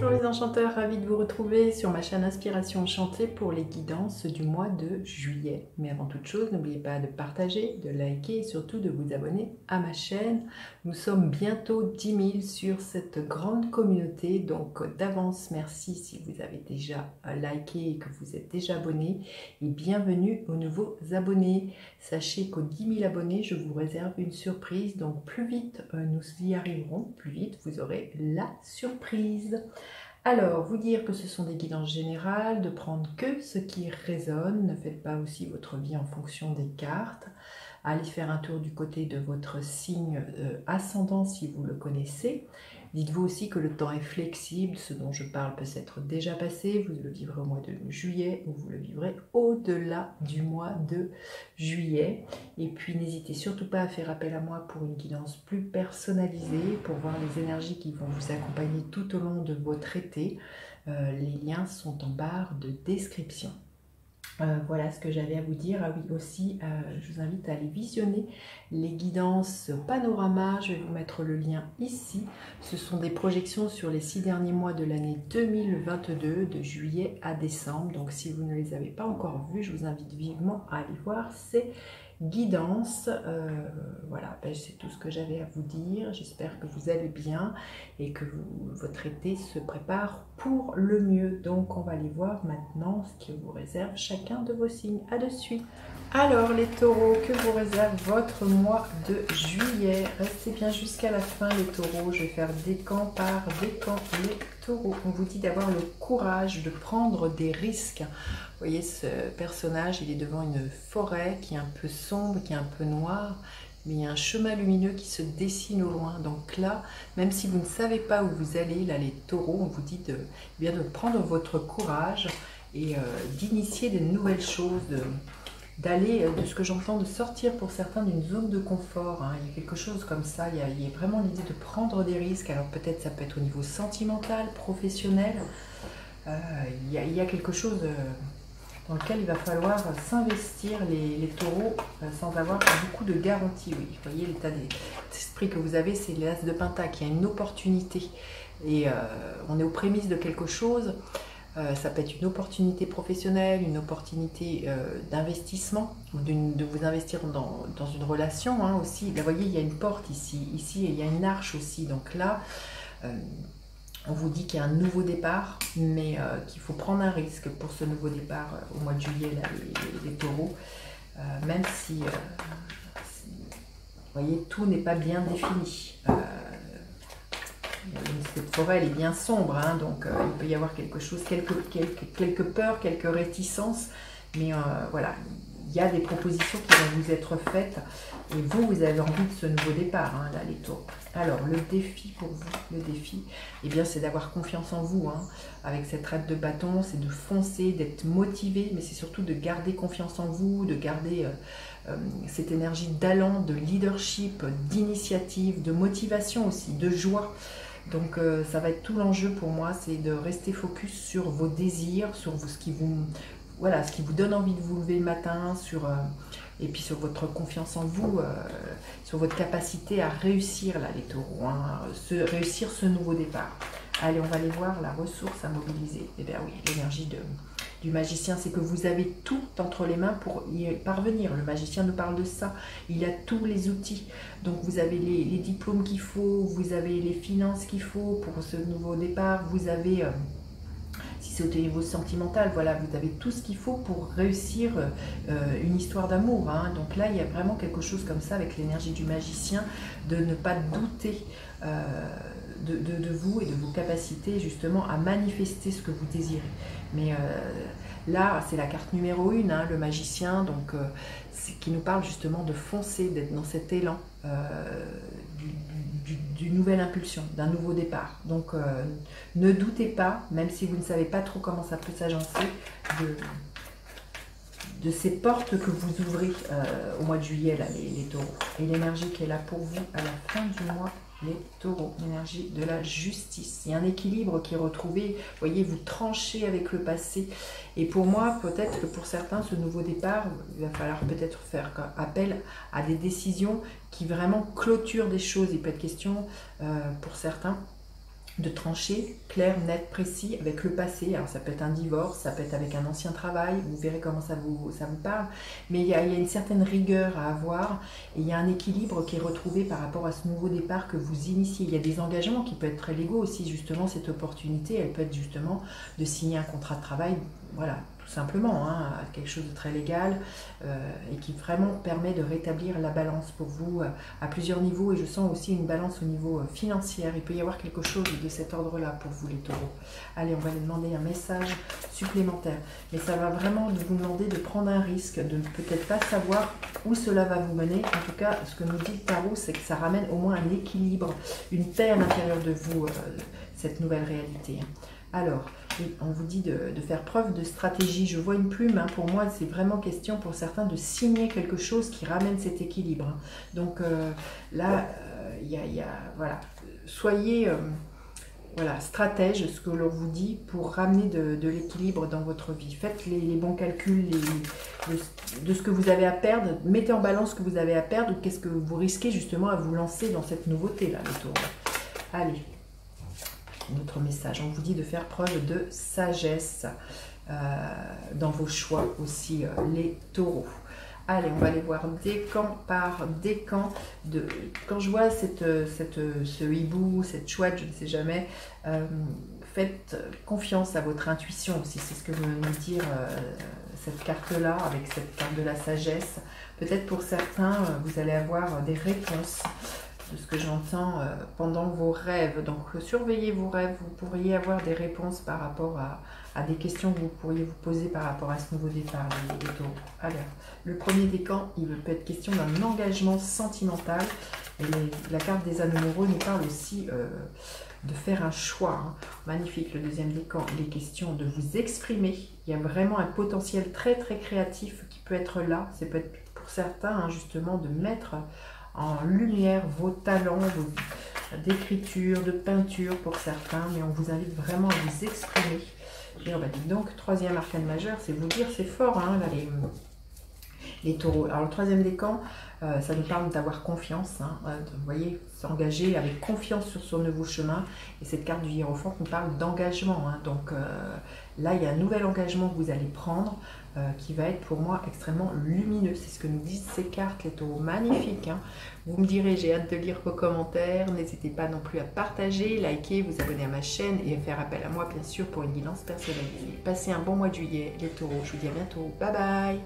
Bonjour les enchanteurs, ravi de vous retrouver sur ma chaîne Inspiration Enchantée pour les guidances du mois de juillet. Mais avant toute chose, n'oubliez pas de partager, de liker et surtout de vous abonner à ma chaîne. Nous sommes bientôt 10 000 sur cette grande communauté, donc d'avance merci si vous avez déjà liké et que vous êtes déjà abonné. Et bienvenue aux nouveaux abonnés. Sachez qu'aux 10 000 abonnés, je vous réserve une surprise, donc plus vite nous y arriverons, plus vite vous aurez la surprise. Alors, vous dire que ce sont des guidances générales, de prendre que ce qui résonne, ne faites pas aussi votre vie en fonction des cartes. Allez faire un tour du côté de votre signe ascendant si vous le connaissez. Dites-vous aussi que le temps est flexible, ce dont je parle peut s'être déjà passé, vous le vivrez au mois de juillet ou vous le vivrez au-delà du mois de juillet. Et puis n'hésitez surtout pas à faire appel à moi pour une guidance plus personnalisée, pour voir les énergies qui vont vous accompagner tout au long de votre été. Les liens sont en barre de description. Voilà ce que j'avais à vous dire. Ah oui, aussi, je vous invite à aller visionner les guidances panorama. Je vais vous mettre le lien ici. Ce sont des projections sur les 6 derniers mois de l'année 2022, de juillet à décembre. Donc, si vous ne les avez pas encore vues, je vous invite vivement à aller voir ces guidance. Voilà, ben, c'est tout ce que j'avais à vous dire. J'espère que vous allez bien et que votre été se prépare pour le mieux. Donc on va aller voir maintenant ce que vous réserve chacun de vos signes. À de suite. Alors les taureaux, que vous réserve votre mois de juillet? Restez bien jusqu'à la fin les taureaux. Je vais faire décan par décan les taureaux. On vous dit d'avoir le courage de prendre des risques. Vous voyez ce personnage, il est devant une forêt qui est un peu sombre, qui est un peu noire, mais il y a un chemin lumineux qui se dessine au loin. Donc là, même si vous ne savez pas où vous allez, là les taureaux, on vous dit bien de prendre votre courage et d'initier de nouvelles choses, d'aller, de ce que j'entends, de sortir pour certains d'une zone de confort. Hein. Il y a quelque chose comme ça, il y a vraiment l'idée de prendre des risques. Alors peut-être ça peut être au niveau sentimental, professionnel. Il y a quelque chose dans lequel il va falloir s'investir les taureaux sans avoir beaucoup de garanties. Oui, vous voyez, l'état d'esprit que vous avez, c'est l'as de Pentacle. Il y a une opportunité et on est aux prémices de quelque chose. Ça peut être une opportunité professionnelle, une opportunité d'investissement, de vous investir dans une relation hein, aussi. Là, vous voyez, il y a une porte ici, il y a une arche aussi. Donc là, on vous dit qu'il y a un nouveau départ, mais qu'il faut prendre un risque pour ce nouveau départ au mois de juillet, là, les taureaux. Même si, vous voyez, tout n'est pas bien défini. Cette forêt, elle est bien sombre, hein, donc il peut y avoir quelque chose, quelques peurs, quelques réticences, mais voilà, il y a des propositions qui vont vous être faites et vous avez envie de ce nouveau départ, hein, là, les taureaux. Alors, le défi pour vous, le défi, eh bien, c'est d'avoir confiance en vous, hein, avec cette rate de bâton, c'est de foncer, d'être motivé, mais c'est surtout de garder confiance en vous, de garder cette énergie d'allant, de leadership, d'initiative, de motivation aussi, de joie. Donc ça va être tout l'enjeu pour moi, c'est de rester focus sur vos désirs, sur ce qui vous donne envie de vous lever le matin, et puis sur votre confiance en vous, sur votre capacité à réussir là les taureaux, hein, réussir ce nouveau départ. Allez, on va aller voir la ressource à mobiliser. Eh bien oui, l'énergie du magicien, c'est que vous avez tout entre les mains pour y parvenir. Le magicien nous parle de ça. Il a tous les outils. Donc vous avez les diplômes qu'il faut, vous avez les finances qu'il faut pour ce nouveau départ, vous avez, si c'est au niveau sentimental, voilà, vous avez tout ce qu'il faut pour réussir une histoire d'amour. Hein. Donc là, il y a vraiment quelque chose comme ça avec l'énergie du magicien, de ne pas douter de vous et de vos capacités justement à manifester ce que vous désirez. Mais là, c'est la carte numéro 1, hein, le magicien, donc qui nous parle justement de foncer, d'être dans cet élan d'une nouvelle impulsion, d'un nouveau départ. Donc ne doutez pas, même si vous ne savez pas trop comment ça peut s'agencer, de ces portes que vous ouvrez au mois de juillet, là, les taureaux. Et l'énergie qui est là pour vous à la fin du mois, les taureaux, l'énergie de la justice. Il y a un équilibre qui est retrouvé, vous voyez, vous tranchez avec le passé. Et pour moi, peut-être que pour certains, ce nouveau départ, il va falloir peut-être faire appel à des décisions qui vraiment clôturent des choses. Il peut être question, pour certains, de trancher, clair, net, précis, avec le passé. Alors ça peut être un divorce, ça peut être avec un ancien travail, vous verrez comment ça vous parle. Mais il y a une certaine rigueur à avoir et il y a un équilibre qui est retrouvé par rapport à ce nouveau départ que vous initiez. Il y a des engagements qui peuvent être très légaux aussi, justement, cette opportunité, elle peut être justement de signer un contrat de travail, voilà, tout simplement, hein, quelque chose de très légal et qui vraiment permet de rétablir la balance pour vous à plusieurs niveaux. Et je sens aussi une balance au niveau financier. Il peut y avoir quelque chose de cet ordre-là pour vous les taureaux. Allez, on va lui demander un message supplémentaire. Mais ça va vraiment vous demander de prendre un risque, de peut-être pas savoir où cela va vous mener. En tout cas, ce que nous dit le tarot, c'est que ça ramène au moins un équilibre, une paix à l'intérieur de vous, cette nouvelle réalité. Alors, on vous dit de faire preuve de stratégie. Je vois une plume, hein. Pour moi, c'est vraiment question pour certains de signer quelque chose qui ramène cet équilibre. Hein. Donc là, voilà, soyez voilà, stratège, ce que l'on vous dit, pour ramener de l'équilibre dans votre vie. Faites les bons calculs de ce que vous avez à perdre. Mettez en balance ce que vous avez à perdre ou qu'est-ce que vous risquez justement à vous lancer dans cette nouveauté-là, les taureaux. Allez. Notre message, on vous dit de faire preuve de sagesse dans vos choix aussi, les taureaux. Allez, on va aller voir décan par décan. Quand je vois ce hibou, cette chouette, je ne sais jamais, faites confiance à votre intuition aussi. C'est ce que veut nous dire cette carte-là, avec cette carte de la sagesse. Peut-être pour certains, vous allez avoir des réponses de ce que j'entends pendant vos rêves. Donc surveillez vos rêves, vous pourriez avoir des réponses par rapport à des questions que vous pourriez vous poser par rapport à ce nouveau départ, les taureaux. Alors, le premier décan, il peut être question d'un engagement sentimental. Et la carte des amoureux nous parle aussi de faire un choix. Hein. Magnifique, le deuxième décan, il est question de vous exprimer. Il y a vraiment un potentiel très très créatif qui peut être là. C'est peut-être pour certains, hein, justement, de mettre en lumière vos talents d'écriture, de peinture pour certains, mais on vous invite vraiment à vous exprimer. Et on va dire donc, troisième arcane majeur, c'est vous dire, c'est fort, hein, là, les taureaux. Alors le troisième décan, ça nous parle d'avoir confiance, hein, vous voyez, s'engager avec confiance sur son nouveau chemin. Et cette carte du hiérophante nous parle d'engagement. Hein, donc là, il y a un nouvel engagement que vous allez prendre qui va être pour moi extrêmement lumineux. C'est ce que nous disent ces cartes, les taureaux. Magnifiques. Hein. Vous me direz, j'ai hâte de lire vos commentaires. N'hésitez pas non plus à partager, liker, vous abonner à ma chaîne et à faire appel à moi, bien sûr, pour une guidance personnalisée. Passez un bon mois de juillet, les taureaux. Je vous dis à bientôt. Bye bye.